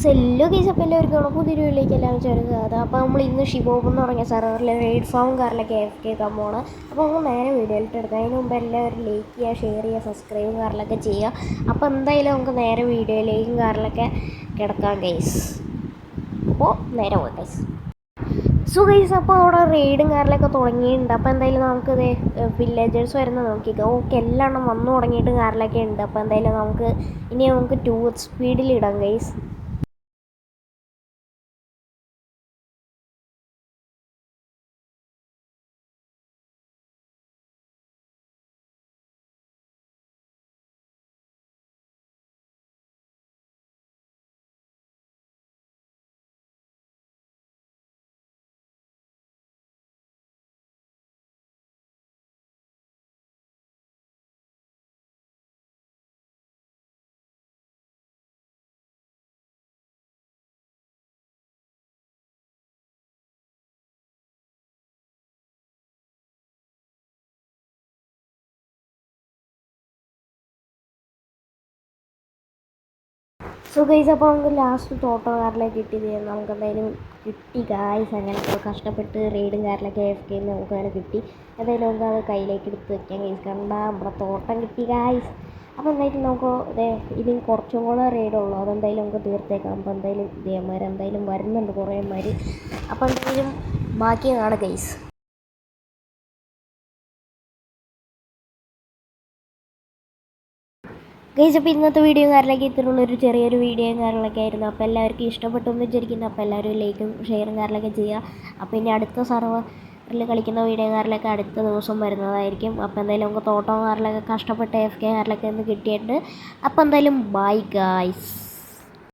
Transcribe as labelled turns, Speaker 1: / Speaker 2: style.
Speaker 1: Cello case അപ്പോൾ എല്ലാവർക്കും പുതിയൊരു വീട്ടിലേക്ക് എല്ലാം ചേർക്കുക അപ്പോൾ നമ്മൾ ഇന്ന് ഷിബോബ് എന്ന് പറഞ്ഞ സെർവറിൽ റെയ്ഡ് ഫാമും കാറിലൊക്കെ കേൾക്കാൻ പോകണം. അപ്പോൾ നമ്മൾ നേരെ വീഡിയോയിലിട്ട് എടുക്കുക. അതിന് മുമ്പ് എല്ലാവരും ലൈക്ക് ചെയ്യുക, ഷെയർ ചെയ്യുക, സബ്സ്ക്രൈബും കാറിലൊക്കെ ചെയ്യുക. അപ്പോൾ എന്തായാലും നമുക്ക് നേരെ വീഡിയോയിലേക്കും കാറിലൊക്കെ കിടക്കാം ഗൈസ്. അപ്പോൾ നേരെ പോകാം ഗൈസ്. സോ ഗൈസ് അപ്പോൾ അവിടെ റെയ്ഡും കാറിലൊക്കെ തുടങ്ങിയിട്ടുണ്ട്. അപ്പോൾ എന്തായാലും നമുക്കിത് വില്ലേജേഴ്സ് വരുന്നത് നോക്കിക്കാം. ഓക്കെ, എല്ലാം വന്നു തുടങ്ങിയിട്ട് കാറിലൊക്കെ ഉണ്ട്. അപ്പോൾ എന്തായാലും നമുക്ക് 2 സ്പീഡിൽ ഇടാം ഗൈസ്. സോ ഗൈസ് അപ്പോൾ നമുക്ക് ലാസ്റ്റ് തോട്ടോ കാറിലേക്ക് കിട്ടിയത് നമുക്ക് എന്തായാലും കിട്ടി ഗായ്സ്. അങ്ങനെ കഷ്ടപ്പെട്ട് റെയ്ഡും കാറിലൊക്കെ AFK നമുക്ക് അങ്ങനെ കിട്ടി. എന്തായാലും നമുക്ക് അത് കയ്യിലേക്ക് എടുത്ത് വെക്കാം ഗൈസ്. കണ്ടാൽ നമ്മുടെ തോട്ടം കിട്ടി ഗായ്സ്. അപ്പോൾ എന്തായാലും നമുക്ക് ഇനി കുറച്ചും കൂടെ റെയ്ഡുള്ളൂ, അതെന്തായാലും നമുക്ക് തീർത്തേക്കാം. അപ്പോൾ എന്തായാലും ഇതേമാരെന്തായാലും വരുന്നുണ്ട് കുറേമാർ. അപ്പോൾ എന്തായാലും ബാക്കി കാണാം ഗൈസ്. ഗൈസ് അപ്പോൾ ഇന്നത്തെ വീഡിയോ കാര്യങ്ങളൊക്കെ ഇത്രയുള്ളൊരു ചെറിയൊരു വീഡിയോയും കാര്യങ്ങളൊക്കെ ആയിരുന്നു. അപ്പോൾ എല്ലാവർക്കും ഇഷ്ടപ്പെട്ടു എന്ന് വിചാരിക്കുന്നു. അപ്പോൾ എല്ലാവരും ലൈക്കും ഷെയറും കാര്യങ്ങളൊക്കെ ചെയ്യുക. അപ്പോൾ ഇനി അടുത്ത സർവറിൽ കളിക്കുന്ന വീഡിയോ കാര്യങ്ങളൊക്കെ അടുത്ത ദിവസം വരുന്നതായിരിക്കും. അപ്പോൾ എന്തായാലും നമുക്ക് തോട്ടം കാറിലൊക്കെ കഷ്ടപ്പെട്ട് AFK കാറിലൊക്കെ ഒന്ന് കിട്ടിയിട്ട് അപ്പോൾ എന്തായാലും ബൈ ഗൈസ്.